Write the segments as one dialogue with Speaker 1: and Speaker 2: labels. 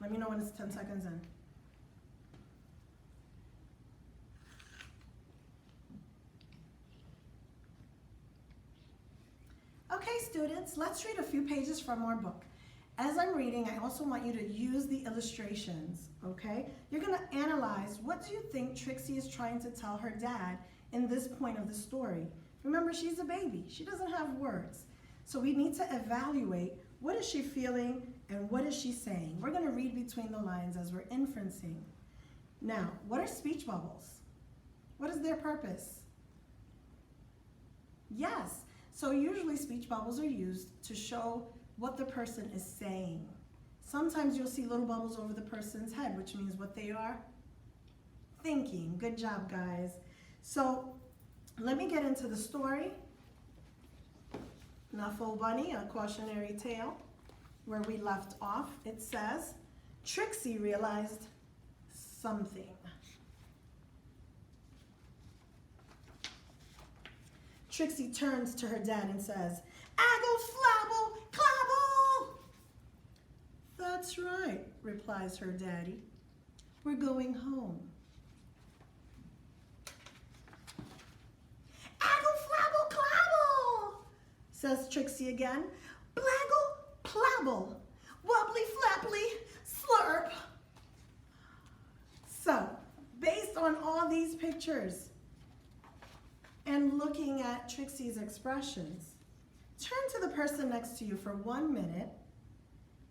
Speaker 1: Let me know when it's 10 seconds in. Okay, students, let's read a few pages from our book. As I'm reading, I also want you to use the illustrations, okay? You're gonna analyze, what do you think Trixie is trying to tell her dad in this point of the story? Remember, she's a baby. She doesn't have words. So we need to evaluate, what is she feeling and what is she saying? We're gonna read between the lines as we're inferencing. Now, what are speech bubbles? What is their purpose? Yes, so usually speech bubbles are used to show what the person is saying. Sometimes you'll see little bubbles over the person's head, which means what they are thinking. Good job, guys. So let me get into the story. Nuffle Bunny, a cautionary tale. Where we left off, it says, Trixie realized something. Trixie turns to her dad and says, "Aggle, flabble, clabble!" "That's right," replies her daddy. "We're going home." "Aggle, flabble, clabble!" says Trixie again. "Blaggle, plabble, wobbly, flapply, slurp." So, based on all these pictures and looking at Trixie's expressions, turn to the person next to you for 1 minute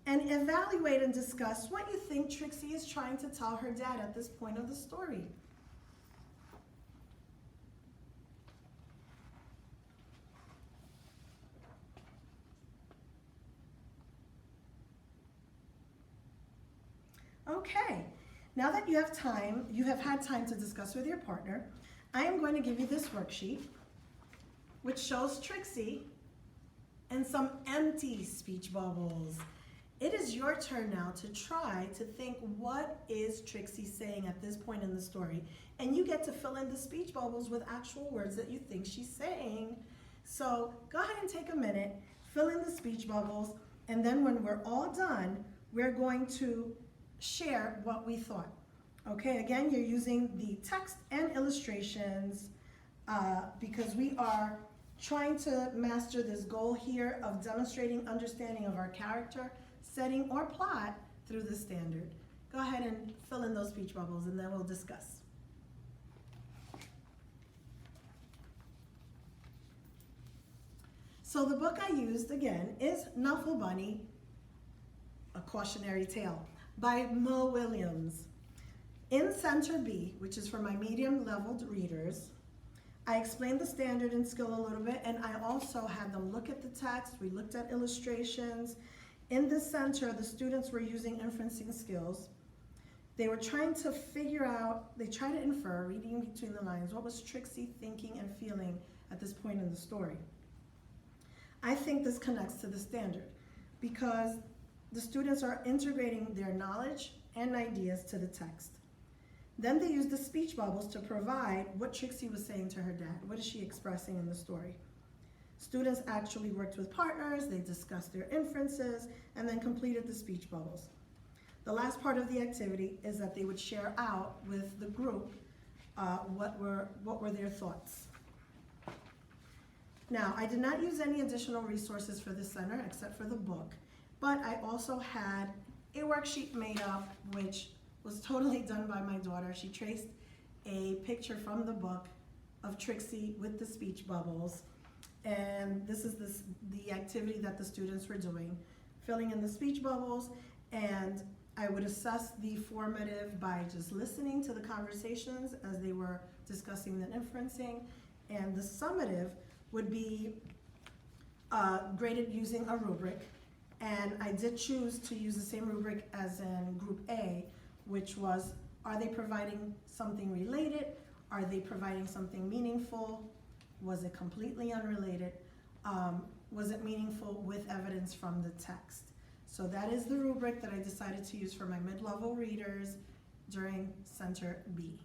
Speaker 1: and evaluate and discuss what you think Trixie is trying to tell her dad at this point of the story. Okay, now that you have had time to discuss with your partner, I am going to give you this worksheet, which shows Trixie and some empty speech bubbles. It is your turn now to try to think, what is Trixie saying at this point in the story? And you get to fill in the speech bubbles with actual words that you think she's saying. So go ahead and take a minute, fill in the speech bubbles, and then when we're all done, we're going to share what we thought. Okay, again, you're using the text and illustrations because we are trying to master this goal here of demonstrating understanding of our character, setting, or plot through the standard. Go ahead and fill in those speech bubbles and then we'll discuss. So the book I used, again, is Nuffle Bunny, A Cautionary Tale by Mo Williams. In Center B, which is for my medium-leveled readers, I explained the standard and skill a little bit, and I also had them look at the text. We looked at illustrations. In the center, the students were using inferencing skills. They were trying to figure out, they tried to infer, reading between the lines, what was Trixie thinking and feeling at this point in the story. I think this connects to the standard because the students are integrating their knowledge and ideas to the text. Then they used the speech bubbles to provide what Trixie was saying to her dad. What is she expressing in the story? Students actually worked with partners, they discussed their inferences, and then completed the speech bubbles. The last part of the activity is that they would share out with the group what were their thoughts. Now, I did not use any additional resources for the center except for the book, but I also had a worksheet made up which was totally done by my daughter. She traced a picture from the book of Trixie with the speech bubbles. And this is the activity that the students were doing, filling in the speech bubbles, and I would assess the formative by just listening to the conversations as they were discussing the inferencing, and the summative would be graded using a rubric. And I did choose to use the same rubric as in Group A, which was, are they providing something related? Are they providing something meaningful? Was it completely unrelated? Was it meaningful with evidence from the text? So that is the rubric that I decided to use for my mid-level readers during Center B.